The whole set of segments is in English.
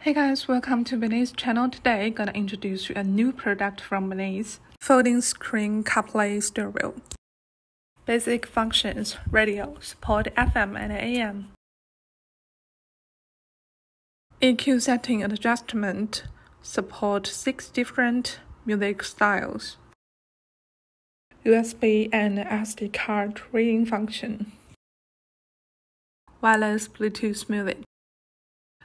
Hey guys, welcome to Binize channel. Today, gonna introduce you a new product from Binize. Folding screen CarPlay stereo. Basic functions: radio, support FM and AM. EQ setting adjustment, support 6 different music styles. USB and SD card reading function. Wireless Bluetooth music.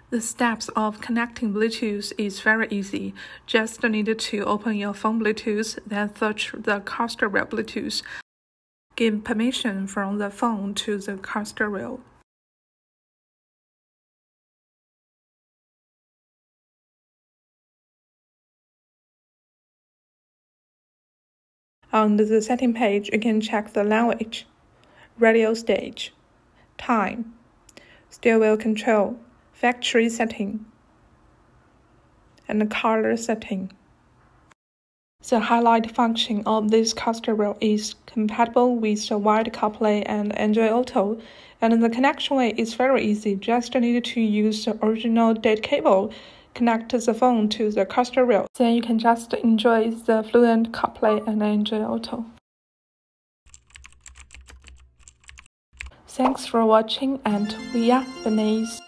The steps of connecting Bluetooth is very easy. Just need to open your phone Bluetooth, then search the car stereo Bluetooth. Give permission from the phone to the car stereo. On the setting page, you can check the language, radio stage, time, steering wheel control, factory setting, and color setting. The highlight function of this car stereo is compatible with the wired CarPlay and Android Auto, and the connection way is very easy. Just need to use the original data cable, connect the phone to the car stereo. Then you can just enjoy the fluent CarPlay and Android Auto. Thanks for watching, and we are Binize.